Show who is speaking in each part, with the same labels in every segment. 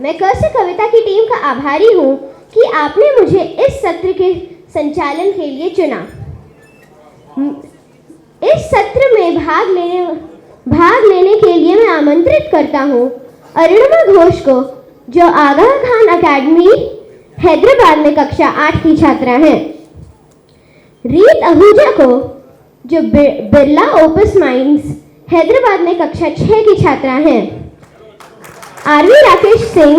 Speaker 1: मैं क से कविता की टीम का आभारी हूँ कि आपने मुझे इस सत्र के संचालन के लिए चुना। इस सत्र में भाग लेने के लिए मैं आमंत्रित करता हूँ अरुणिमा घोष को, जो आगाह खान अकेडमी हैदराबाद में कक्षा 8 की छात्रा हैं, रीत आहूजा को, जो बिरला ओपस माइंस हैदराबाद में कक्षा 6 की छात्रा हैं, आरवी राकेश सिंह,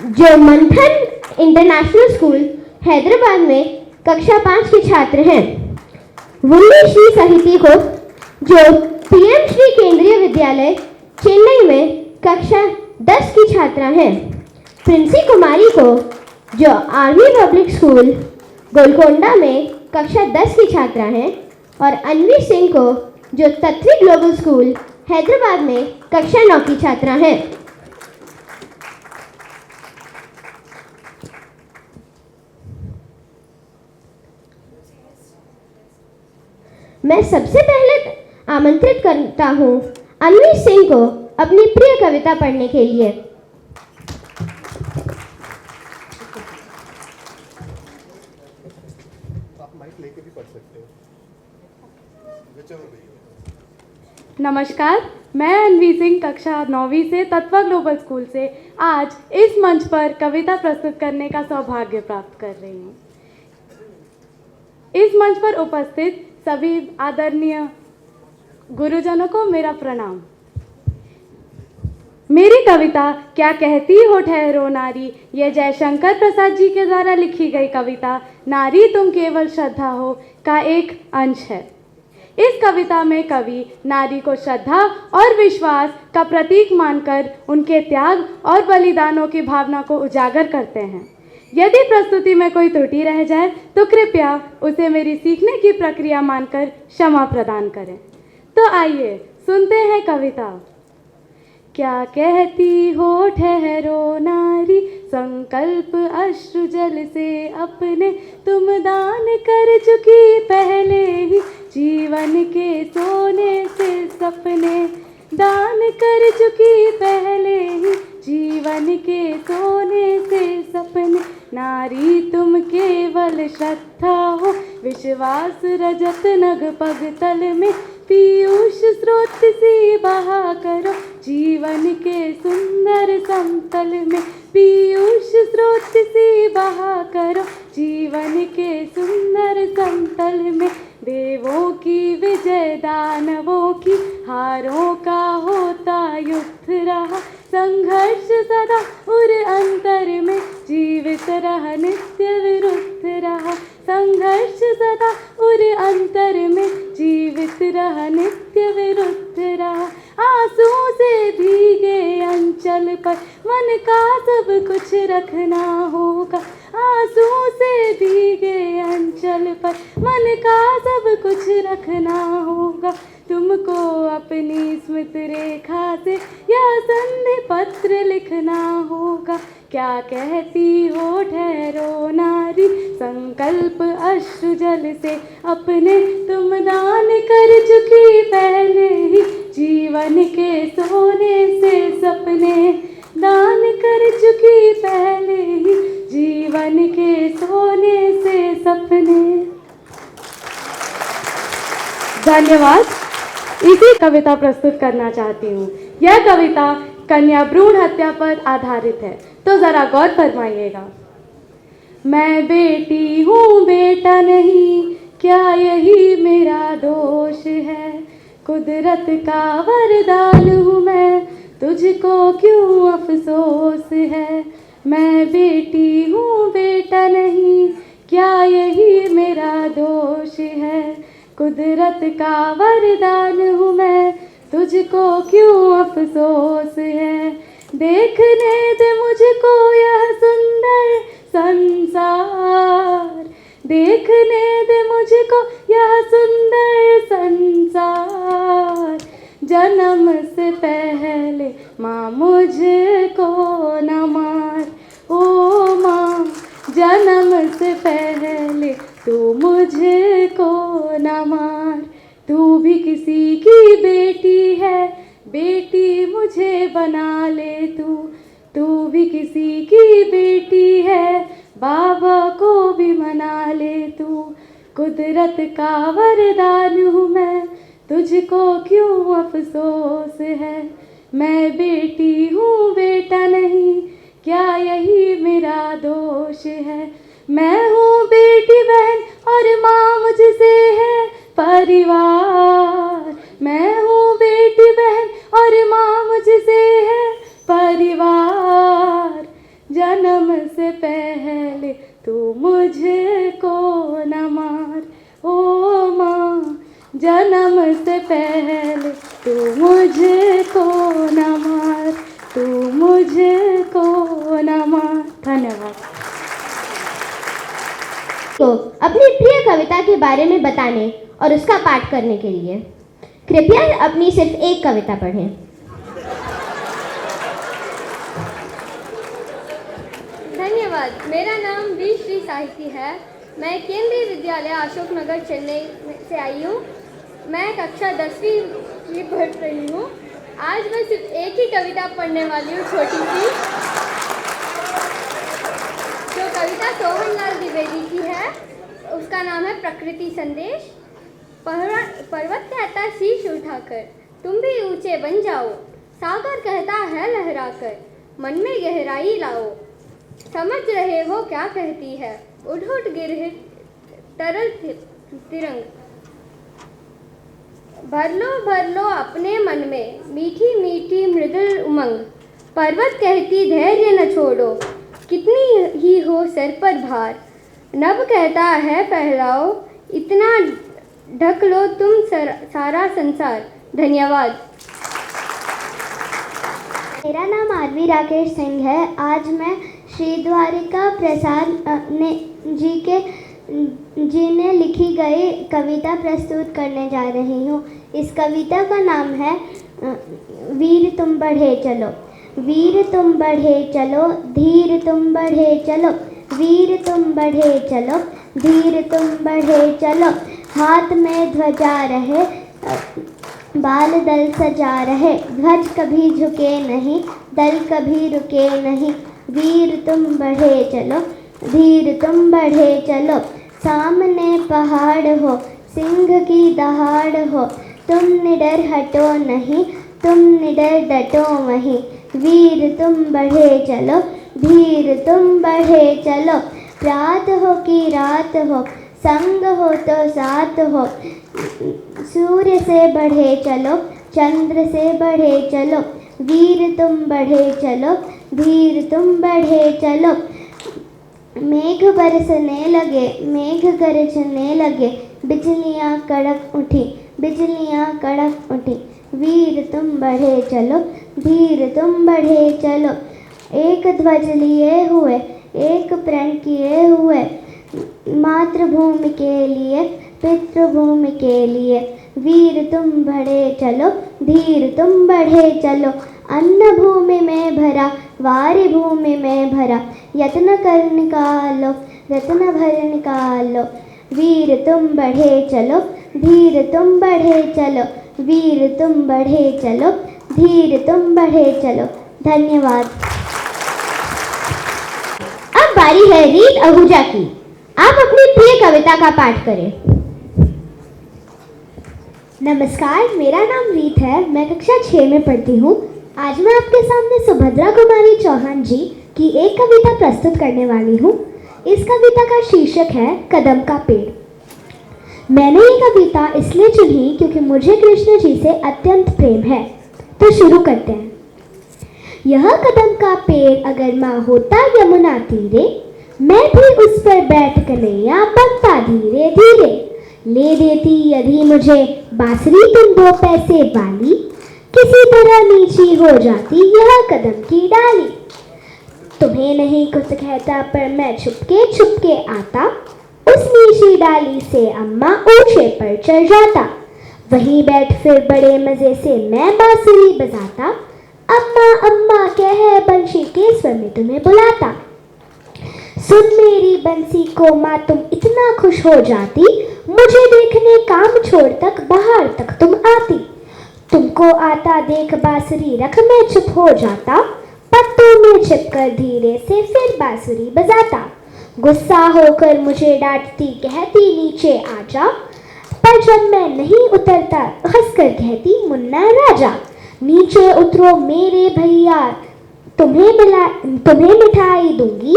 Speaker 1: जो मंथन इंटरनेशनल स्कूल हैदराबाद में कक्षा 5 के छात्र हैं, वुल्ली श्री साहिती को, जो पीएम श्री केंद्रीय विद्यालय चेन्नई में कक्षा 10 की छात्रा हैं, प्रिंसी कुमारी को, जो आर्मी पब्लिक स्कूल गोलकोंडा में कक्षा 10 की छात्रा हैं, और अन्वी सिंह को, जो तत्वी ग्लोबल स्कूल हैदराबाद में कक्षा 9 की छात्रा हैं। मैं सबसे पहले आमंत्रित करता हूं अन्वी सिंह को अपनी प्रिय कविता पढ़ने के लिए।
Speaker 2: आप माइक लेके भी पढ़ सकते हो।
Speaker 3: नमस्कार, मैं अन्वी सिंह कक्षा 9वीं से तत्वा ग्लोबल स्कूल से आज इस मंच पर कविता प्रस्तुत करने का सौभाग्य प्राप्त कर रही हूँ। इस मंच पर उपस्थित सभी आदरणीय गुरुजनों को मेरा प्रणाम। मेरी कविता क्या कहती हो ठहरो नारी, यह जयशंकर प्रसाद जी के द्वारा लिखी गई कविता नारी तुम केवल श्रद्धा हो का एक अंश है। इस कविता में कवि नारी को श्रद्धा और विश्वास का प्रतीक मानकर उनके त्याग और बलिदानों की भावना को उजागर करते हैं। यदि प्रस्तुति में कोई त्रुटि रह जाए तो कृपया उसे मेरी सीखने की प्रक्रिया मानकर क्षमा प्रदान करें। तो आइए सुनते हैं कविता। क्या कहती हो ठहरो नारी, संकल्प अश्रु जल से अपने तुम दान कर चुकी पहले ही, जीवन के सोने से सपने दान कर चुकी पहले ही, जीवन के सोने से सपने। नारी तुम केवल श्रद्धा हो, विश्वास रजत नग पग तल में, पीयूष स्रोत सी बहा करो, जीवन के सुंदर समतल में, पीयूष स्रोत सी बहा करो, जीवन के सुंदर समतल में। देवों की विजय दानवों की हारों का होता युद्ध रहा, संघर्ष सदा उर अंतर में, जीवित रहा नित्य विरुद्ध रहा, संघर्ष सदा उर अंतर में, जीवित रहा नित्य विरुद्ध रहा। आंसू से भीगे अंचल पर मन का सब कुछ रखना होगा, आंसू से भीगे अंचल पर मन का सब कुछ रखना होगा। तुमको अपनी स्मृति रेखा से यह संधि पत्र लिखना होगा। क्या कहती हो ठहरो नारी, संकल्प अश्रु जल से अपने तुम दान कर चुकी पहले ही, जीवन के सोने से सपने दान कर चुकी पहले ही, जीवन के सोने से सपने। धन्यवाद। इसी कविता प्रस्तुत करना चाहती हूँ। यह कविता कन्या भ्रूण हत्या पर आधारित है, तो जरा गौर फरमाइएगा। मैं बेटी हूँ बेटा नहीं, क्या यही मेरा दोष है, कुदरत का वरदान हूँ मैं, तुझको क्यों अफसोस है। मैं बेटी हूँ बेटा नहीं, क्या यही मेरा दोष है, कुदरत का वरदान हूँ मैं, तुझको क्यों अफसोस है। देखने दे मुझको यह सुंदर संसार, देखने दे मुझको यह सुंदर संसार, जन्म से पहले माँ मुझको न मार, ओ माँ जन्म से पहले तू मुझको न मार। तू भी किसी की बेटी है, बेटी मुझे बना ले तू, तू भी किसी की बेटी है, बाबा को भी मना ले तू। कुदरत का वरदान हूँ मैं, तुझको क्यों अफसोस है। मैं बेटी हूँ बेटा नहीं, क्या यही मेरा दोष है। मैं हूँ बेटी बहन और माँ मुझसे है परिवार। मैं हूँ बेटी बहन और माँ मुझसे है परिवार। जन्म से पहले तू मुझको न मार, ओ माँ जन्म से पहले तू मुझको न मार, तू मुझको न मार। धन्यवाद।
Speaker 1: को अपनी प्रिय कविता के बारे में बताने और उसका पाठ करने के लिए कृपया अपनी सिर्फ एक कविता पढ़ें।
Speaker 4: धन्यवाद। मेरा नाम वी श्री साहिती है। मैं केंद्रीय विद्यालय अशोक नगर चेन्नई से आई हूँ। मैं कक्षा 10वीं में पढ़ रही हूँ। आज मैं सिर्फ एक ही कविता पढ़ने वाली हूँ, छोटी सी, जो कविता सोहनलाल द्विवेदी की है। उसका नाम है प्रकृति संदेश। पर्वत कहता शीश उठाकर, तुम भी ऊंचे बन जाओ। सागर कहता है लहराकर, मन में गहराई लाओ। समझ रहे हो क्या कहती है, उठ उठ गिर तरल तिरंग। भर लो अपने मन में मीठी मीठी मृदुल उमंग। पर्वत कहती धैर्य न छोड़ो, कितनी ही हो सर पर भार। नभ कहता है फहराओ, इतना ढक लो तुम सारा संसार। धन्यवाद।
Speaker 5: मेरा नाम आरवी राकेश सिंह है। आज मैं श्री द्वारिका प्रसाद जी ने लिखी गई कविता प्रस्तुत करने जा रही हूँ। इस कविता का नाम है वीर तुम बढ़े चलो। वीर तुम बढ़े चलो, धीर तुम बढ़े चलो। वीर तुम बढ़े चलो, धीर तुम बढ़े चलो। हाथ में ध्वजा रहे, बाल दल सजा रहे। ध्वज कभी झुके नहीं, दल कभी रुके नहीं। वीर तुम बढ़े चलो, धीर तुम बढ़े चलो। सामने पहाड़ हो, सिंह की दहाड़ हो। तुम निडर हटो नहीं, तुम निडर डटो वहीं। वीर तुम बढ़े चलो, धीर तुम बढ़े चलो। रात हो कि रात हो, संग हो तो साथ हो। सूर्य से बढ़े चलो, चंद्र से बढ़े चलो। वीर तुम बढ़े चलो, धीर तुम बढ़े चलो। मेघ बरसने लगे, मेघ गरजने लगे। बिजलियाँ कड़क उठी, बिजलियाँ कड़क उठी। वीर तुम बढ़े चलो, धीर तुम बढ़े चलो। एक ध्वज लिए हुए, एक प्रण किए हुए। मातृभूमि के लिए, पितृभूमि के लिए। वीर तुम बढ़े चलो, धीर तुम बढ़े चलो। अन्न भूमि में भरा, वारी भूमि में भरा। यत्न कर निकालो, रत्न भर निकालो। वीर तुम बढ़े चलो, धीर तुम बढ़े चलो। वीर तुम बढ़े चलो, धीर तुम बढ़े चलो। धन्यवाद।
Speaker 1: अब बारी है रीत आहूजा की। आप अपनी प्रिय कविता का पाठ करें।
Speaker 5: नमस्कार, मेरा नाम रीत है। मैं कक्षा 6 में पढ़ती हूँ। आज मैं आपके सामने सुभद्रा कुमारी चौहान जी की एक कविता प्रस्तुत करने वाली हूँ। इस कविता का शीर्षक है कदम का पेड़। मैंने ये कविता इसलिए चुनी क्योंकि मुझे कृष्ण जी से अत्यंत प्रेम है। तो शुरू करते हैं। यह कदम का पेड़ अगर माँ होता यमुना तीरे, मैं भी उस पर बैठ कन्हैया बनता धीरे धीरे। ले देती यदि मुझे बांसुरी तुम 2 पैसे वाली, किसी तरह नीची हो जाती यह कदम की डाली। तुम्हें नहीं कुछ कहता पर मैं छुपके आता, उस नीची डाली से अम्मा ऊंचे पर चढ़ जाता। वहीं बैठ फिर बड़े मजे से मैं बांसुरी बजाता। अम्मा अम्मा कह बंशी के स्वर में तुम्हें बुलाता। सुन मेरी बंसी को माँ तुम इतना खुश हो जाती, मुझे देखने काम छोड़ तक बाहर तक तुम आती। तुमको आता देख बांसुरी रख मैं चुप हो जाता। पत्ता पत्तों में छिपकर धीरे से फिर बांसुरी बजाता। गुस्सा होकर मुझे डांटती, कहती नीचे आजा, पर जब मैं नहीं उतरता हंसकर कहती मुन्ना राजा। नीचे उतरो मेरे भैया, तुम्हें मिठाई दूंगी,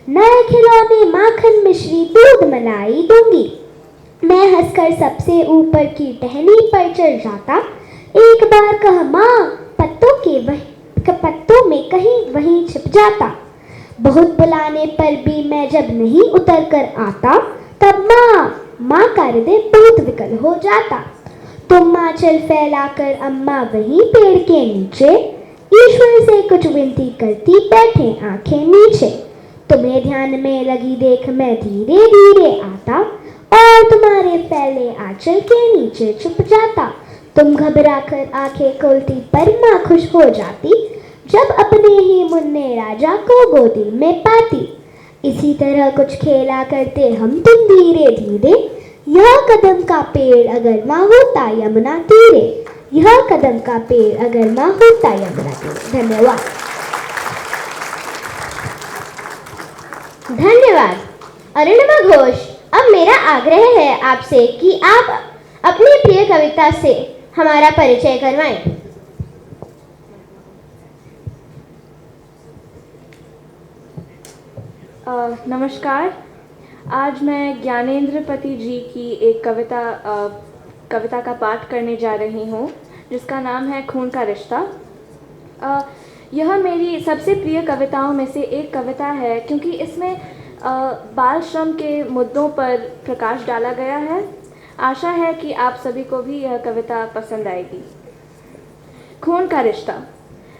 Speaker 5: नए खिलौने माखन मिश्री दूध मलाई दूंगी। मैं हंसकर सबसे ऊपर की टहनी पर चढ़ जाता। एक बार कहा माँ, पत्तों में कहीं वहीं छिप जाता। बहुत बुलाने पर भी मैं जब नहीं उतर कर आता, तब माँ का हृदय बहुत विकल हो जाता। तुम आंचल फैलाकर अम्मा वहीं पेड़ के नीचे ईश्वर से कुछ विनती करती बैठे आंखें नीचे। तुम्हें ध्यान में लगी देख मैं धीरे धीरे आता और तुम्हारे फैले आंचल के नीचे छुप जाता। तुम घबराकर आंखें खोलती पर माँ खुश हो जाती जब अपने ही मुन्ने राजा को गोदी में पाती। इसी तरह कुछ खेला करते हम तुम धीरे धीरे, यह कदम का पेड़ अगर माँ होता यमुना तीरे, यह कदम का पेड़ अगर माँ होता यमुना तीरे। धन्यवाद।
Speaker 1: धन्यवाद अरुणिमा घोष। अब मेरा आग्रह है आपसे कि आप अपनी प्रिय कविता से हमारा परिचय करवाएं।
Speaker 3: नमस्कार। आज मैं ज्ञानेंद्रपति जी की एक कविता का पाठ करने जा रही हूँ, जिसका नाम है खून का रिश्ता। यह मेरी सबसे प्रिय कविताओं में से एक कविता है, क्योंकि इसमें बाल श्रम के मुद्दों पर प्रकाश डाला गया है। आशा है कि आप सभी को भी यह कविता पसंद आएगी। खून का रिश्ता।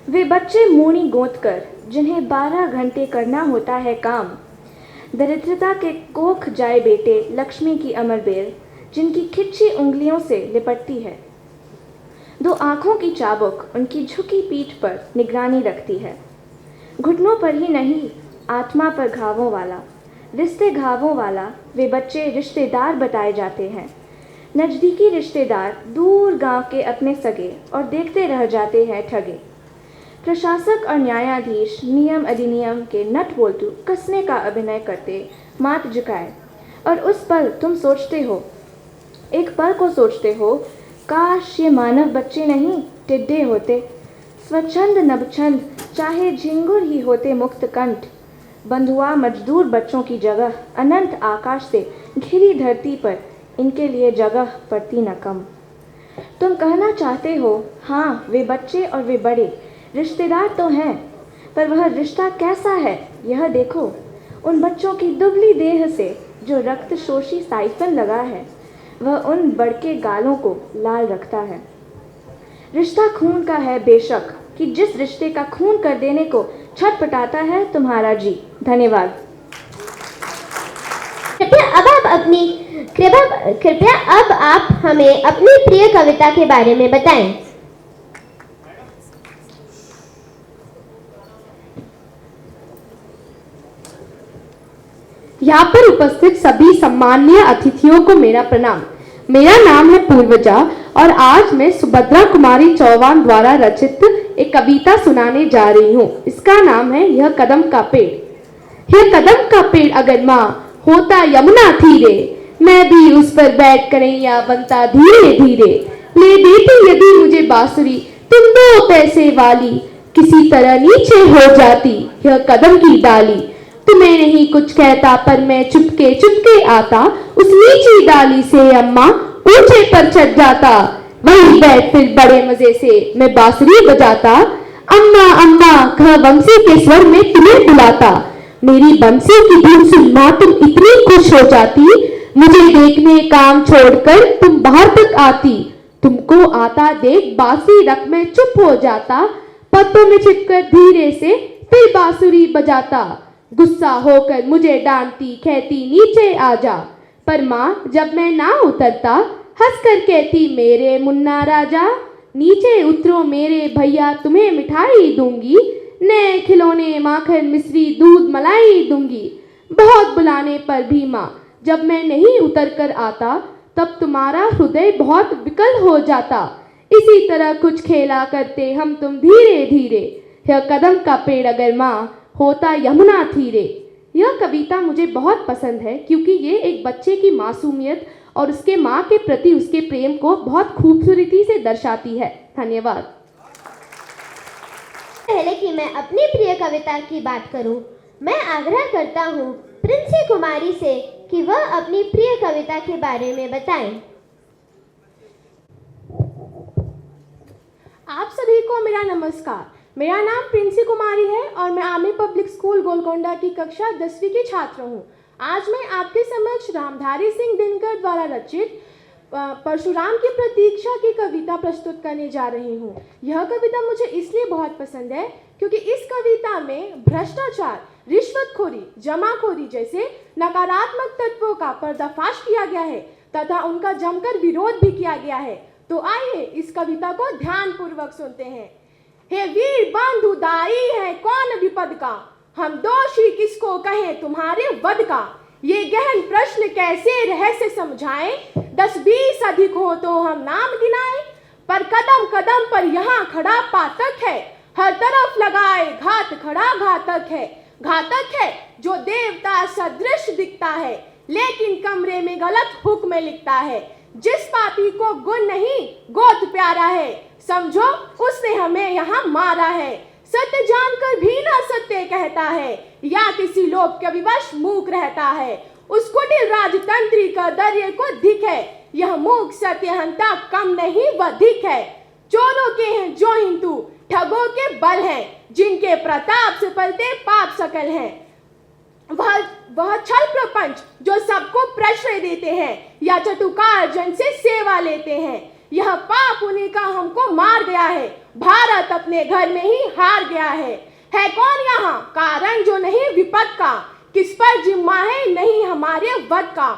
Speaker 3: वे बच्चे मूड़ी गोंदकर जिन्हें 12 घंटे करना होता है काम, दरिद्रता के कोख जाए बेटे लक्ष्मी की अमर बेर, जिनकी खिंची उंगलियों से लिपटती है। 2 आँखों की चाबुक उनकी झुकी पीठ पर निगरानी रखती है। घुटनों पर ही नहीं, आत्मा पर घावों वाला, रिश्ते घावों वाला वे बच्चे रिश्तेदार बताए जाते हैं। नज़दीकी रिश्तेदार दूर गांव के अपने सगे, और देखते रह जाते हैं ठगे। प्रशासक और न्यायाधीश नियम अधिनियम के नट बोल्टू कसने का अभिनय करते माथ झुकाए, और उस पल तुम सोचते हो, एक पल को सोचते हो, काश ये मानव बच्चे नहीं टिड्डे होते, स्वच्छंद नभछंद चाहे झिंगुर ही होते मुक्त कंठ। बंधुआ मजदूर बच्चों की जगह अनंत आकाश से घिरी धरती पर इनके लिए जगह पड़ती न कम। तुम कहना चाहते हो, हाँ वे बच्चे और वे बड़े रिश्तेदार तो हैं, पर वह रिश्ता कैसा है यह देखो। उन बच्चों की दुबली देह से जो रक्त शोषी साइफन लगा है, वह उन बड़के गालों को लाल रखता है। रिश्ता खून का है बेशक, कि जिस रिश्ते का खून कर देने को छटपटाता है तुम्हारा जी। धन्यवाद।
Speaker 1: कृपया अब आप हमें अपनी प्रिय कविता के बारे में बताएं।
Speaker 6: यहाँ पर उपस्थित सभी सम्माननीय अतिथियों को मेरा प्रणाम। मेरा नाम है पूर्वजा और आज मैं सुभद्रा कुमारी चौहान द्वारा रचित एक कविता सुनाने जा रही हूँ। इसका नाम है यह कदम का पेड़। यह कदम का पेड़ अगर माँ होता यमुना तीरे, मैं भी उस पर बैठ करैया बनता धीरे धीरे। ले देती यदि मुझे बांसुरी तुम 2 पैसे वाली, किसी तरह नीचे हो जाती यह कदम की डाली। तुम्हें नहीं कुछ कहता पर मैं चुपके चुपके आता, उस नीची डाली से अम्मा ऊंचे पर चढ़ जाता। वहीं बैठ फिर बड़े मजे से मैं बांसुरी बजाता। अम्मा अम्मा कह बंसी के स्वर में तुम्हें बुलाता। मेरी बंसी की धुन सुन माँ तुम इतनी खुश हो जाती, मुझे देखने काम छोड़कर तुम बाहर तक आती। तुमको आता देख बांसुरी रख मैं चुप हो जाता, पत्तों में छिपकर धीरे से फिर बांसुरी बजाता। गुस्सा होकर मुझे डांटती, कहती नीचे आजा, पर माँ जब मैं ना उतरता हंसकर कहती मेरे मुन्ना राजा, नीचे उतरो मेरे भैया तुम्हें मिठाई दूंगी, नए खिलौने माखन मिश्री दूध मलाई दूंगी। बहुत बुलाने पर भी माँ जब मैं नहीं उतर कर आता, तब तुम्हारा हृदय बहुत विकल हो जाता। इसी तरह कुछ खेला करते हम तुम धीरे धीरे, यह कदम का पेड़ अगर माँ होता यमुना तीरे। यह कविता मुझे बहुत पसंद है क्योंकि ये एक बच्चे की मासूमियत और उसके माँ के प्रति उसके प्रेम को बहुत खूबसूरती से दर्शाती है। धन्यवाद।
Speaker 1: पहले कि मैं अपनी प्रिय कविता की बात करूं, मैं आग्रह करता हूं प्रिंसी कुमारी से कि वह अपनी प्रिय कविता के बारे में बताएं।
Speaker 7: आप सभी को मेरा नमस्कार। मेरा नाम प्रिंसी कुमारी है और मैं आर्मी पब्लिक स्कूल गोलकोंडा की कक्षा 10वीं की छात्र हूँ। आज मैं आपके समक्ष रामधारी सिंह दिनकर द्वारा रचित परशुराम की प्रतीक्षा की कविता प्रस्तुत करने जा रही हूँ। यह कविता मुझे इसलिए बहुत पसंद है क्योंकि इस कविता में भ्रष्टाचार, रिश्वतखोरी, जमाखोरी जैसे नकारात्मक तत्वों का पर्दाफाश किया गया है तथा उनका जमकर विरोध भी किया गया है। तो आइए इस कविता को ध्यान पूर्वक सुनते हैं। हे वीर बंधु दाई है कौन विपद का, हम दोषी किसको कहें तुम्हारे वध का। ये गहन प्रश्न कैसे रहस्य समझाएं, 10-20 अधिक हो तो हम नाम गिनाएं। पर कदम कदम पर यहाँ खड़ा पातक है, हर तरफ लगाए घात खड़ा घातक है। घातक है जो देवता सदृश दिखता है लेकिन कमरे में गलत हुक्म लिखता है। जिस पापी को गुण नहीं गोद प्यारा है, समझो उसने हमें यहाँ मारा है। सत्य जानकर भी ना सत्य कहता है या किसी लोभ के विवश मूक रहता है। उस कुटिल राजतंत्री का दर्य को धिक है, यह मूक सत्यहंता कम नहीं वधिक है। चोरों के हैं जो हिंदू, ठगों के बल हैं, जिनके प्रताप से पलते पाप सकल हैं। वह छल प्रपंच जो सबको प्रश्रय देते हैं या चटुकार जन से सेवा लेते हैं। यह पाप उन्हीं का हमको मार गया है, भारत अपने घर में ही हार गया है। कौन यहाँ कारण जो नहीं विपद का, किस पर जिम्मा है नहीं हमारे वध का।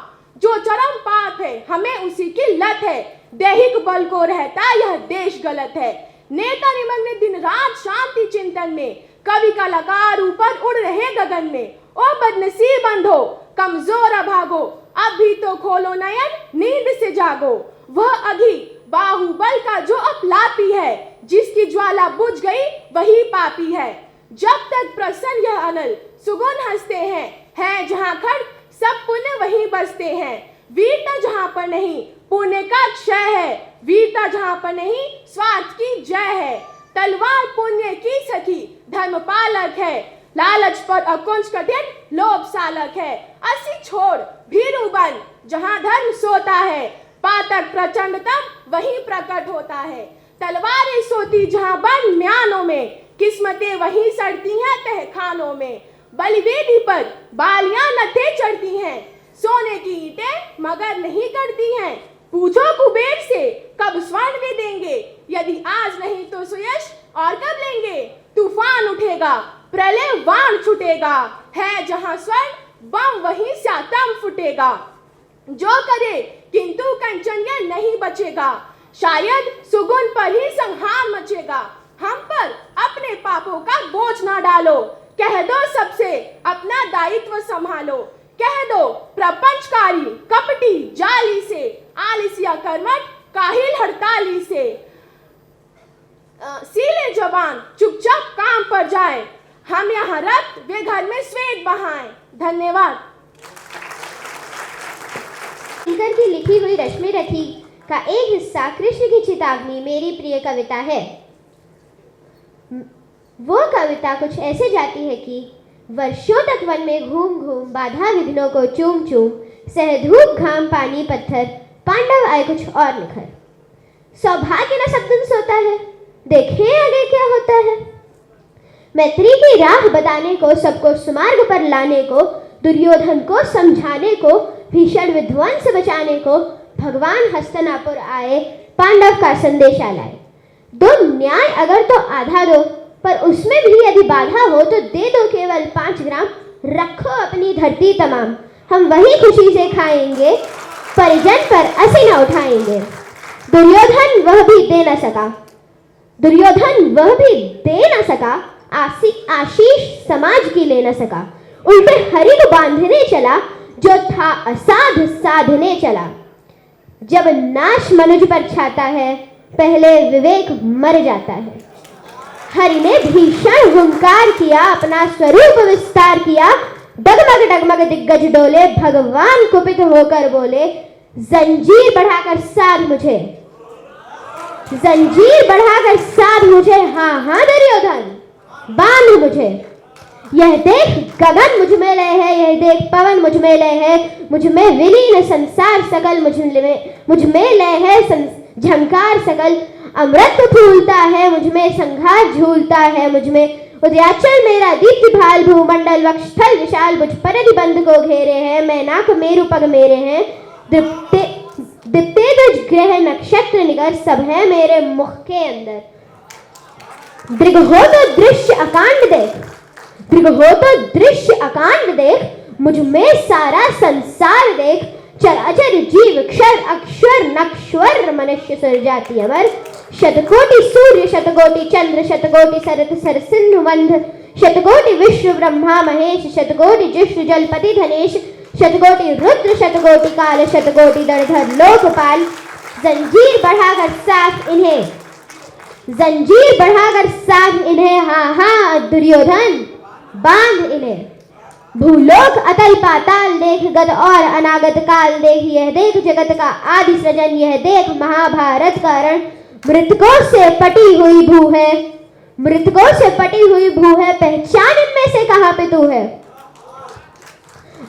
Speaker 7: जो चरम पाप है हमें उसी की लत है, दैहिक बल को रहता यह देश गलत है। नेता निमग्न दिन रात शांति चिंतन में, कवि कलाकार ऊपर उड़ रहे गगन में। ओ बदनसीब अंधो कमजोर अभागो, अब भी तो खोलो नयन नींद से जागो। वह अघी बाहुबल का जो अपलापी है, जिसकी ज्वाला बुझ गई वही पापी है। जब तक प्रसन्न यह अनल सुगुन हंसते हैं, है जहाँ खड़ सब पुण्य वहीं बसते हैं। वीरता जहाँ पर नहीं पुण्य का क्षय है, वीरता जहाँ पर नहीं स्वार्थ की जय है। तलवार पुण्य की सखी धर्म पालक है, लालच पर अकुंज कठिन लोभ सालक है। असी छोड़ भीरू बन जहाँ धर्म सोता है, पातक प्रचंडतम वहीं प्रकट होता है। तलवारें सोती जहाँ बन म्यानों में, किस्मतें वहीं सड़ती हैं तहखानों में। बलिवेदी पर बालियां नथे चढ़ती हैं, सोने की ईंटें मगर नहीं करती हैं। पूछो कुबेर से कब स्वर्ण वे देंगे, यदि आज नहीं तो सुयश और कब लेंगे। तूफान उठेगा प्रलय वाण छुटेगा, है जहां स्वर्ण बम वहीं सातम फुटेगा। जो करे किंतु कंचन्य नहीं बचेगा, शायद सुगुन पर ही संहार मचेगा। हम पर अपने पापों का बोझ ना डालो, कह दो सबसे अपना दायित्व संभालो। कह दो प्रपंचकारी कपटी जाली से, आलसिया कर्मठ काहिल हड़ताली से। सीले जवान चुपचाप काम पर जाए, हम यहाँ रक्त वे घर में श्वेत बहाएं। धन्यवाद।
Speaker 1: दिनकर की लिखी हुई रश्मि रथी का एक हिस्सा कृष्ण की चेतावनी मेरी प्रिय कविता है। वो कविता कुछ ऐसे जाती है कि वर्षों तक वन में घूम घूम बाधा विघ्नों को चूम चूम, सह धूप घाम पानी पत्थर, पांडव आए कुछ और निखर। सौभाग्य न सब दिन सोता है, देखें आगे क्या होता है। मैत्री की राह बताने को, सबको सुमार्ग पर लाने को, दुर्योधन को समझाने को, भीषण विध्वंस बचाने को, भगवान हस्तिनापुर आए, पांडव का संदेशा लाए। दो न्याय अगर तो आधा दो, पर उसमें भी यदि बाधा हो तो दे दो केवल 5 ग्राम। रखो अपनी धरती तमाम, हम वही खुशी से खाएंगे, परिजन पर असी न उठाएंगे। दुर्योधन वह भी दे न सका, आशीष समाज की ले न सका। उल्टे हरि को बांधने चला, जो था असाध साधने चला। जब नाश मनुज पर छाता है, पहले विवेक मर जाता है। हरि ने भीषण हुंकार किया, अपना स्वरूप विस्तार किया। डगमग डगमग दिग्गज डोले, भगवान कुपित होकर बोले, जंजीर बढ़ाकर साध मुझे, जंजीर बढ़ाकर साध मुझे, हाँ हाँ दुर्योधन बांध मुझे। यह देख गगन मुझ में लय है, यह देख पवन मुझ में लय है, मुझ में विलीन संसार सकल, मुझ में लय है झंकार सकल। अमृत फूलता है मुझ में, संघार झूलता है मुझ में। उदयाचल मेरा दीप्ति भाल, भूमंडल वक्षस्थल विशाल, मुझ परिधि बंध को घेरे हैं। मैनाक मेरु पग मेरे हैं, दिप्तेज ग्रह नक्षत्र निगर, सब है मेरे मुख के अंदर। दृग हो तो दृश्य अकांड देख, दृग हो तो दृश्य अकांड देख, मुझ में सारा संसार देख। चराचर जीव क्षर अक्षर नक्षर, मनुष्य सुरजाति अमर। शतकोटि सूर्य शतकोटि चंद्र, शतकोटि सरत सर सिंधु मंध, शतकोटि विश्व ब्रह्मा महेश, शतकोटि जिष्णु जलपति धनेश, शतकोटि रुद्र शतकोटि काल, शतकोटि दड़धर लोकपाल। जंजीर बढ़ाकर साथ इन्हें, जंजीर बढ़ाकर साथ इन्हें, हाँ हाँ दुर्योधन बांध इन्हें। भूलोक अतल पाताल देख, गद और अनागत काल देख। यह देख जगत का आदि सृजन, यह देख महाभारत का रण। मृतकों से पटी हुई भू है, मृतकों से पटी हुई भू है, पहचान इनमें से कहाँ पे तू है।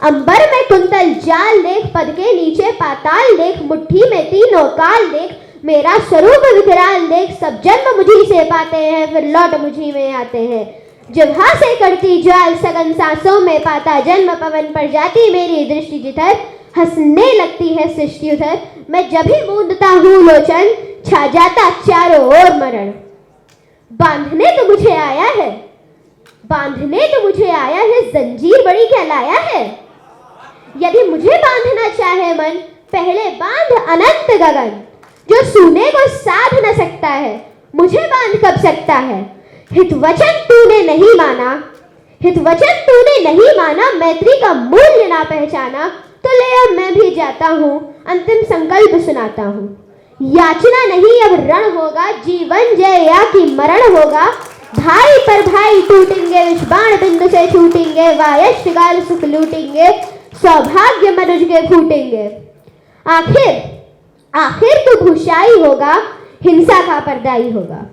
Speaker 1: अंबर में कुंतल जाल देख, पद के नीचे पाताल देख, मुट्ठी में तीनों काल देख। मेरा स्वरूप विकराल देख, सब जन्म मुझी से पाते हैं, फिर लौट मुझी में आते हैं। जिह्वा से करती ज्वाल, सघन सांसों में पाता जन्म, पवन पर जाती मेरी दृष्टि जिधर, हंसने लगती है सृष्टि उधर। मैं जब भी मूंदता हूँ लोचन, छा जाता चारों ओर मरण। बांधने तो मुझे आया है, बांधने तो मुझे आया है, जंजीर बड़ी क्या लाया है। यदि मुझे बांधना चाहे मन, पहले बांध अनंत गगन। जो सूने को साध न सकता है, मुझे बांध कब सकता है। हित वचन तूने नहीं माना, हित वचन तूने नहीं माना, मैत्री का मूल्य ना पहचाना। तो ले अब मैं भी जाता हूँ, अंतिम संकल्प सुनाता हूँ। याचना नहीं अब रण होगा, जीवन जय या कि मरण होगा। भाई पर भाई टूटेंगे, विष बाण बिंदु से छूटेंगे, वायष्टगाल सुख लूटेंगे, सौभाग्य मनुज के फूटेंगे। आखिर आखिर तो भूषाई होगा, हिंसा का परदाई होगा।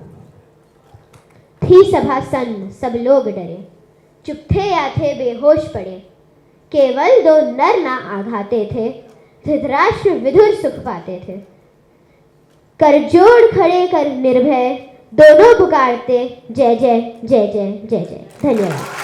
Speaker 1: थी सभा सन्न, सब लोग डरे, चुप थे या थे बेहोश पड़े। केवल दो नर ना आघाते थे, धृतराष्ट्र विधुर सुख पाते थे। कर जोड़ खड़े कर निर्भय, दोनों पुकारते जय जय जय जय जय जय। धन्यवाद।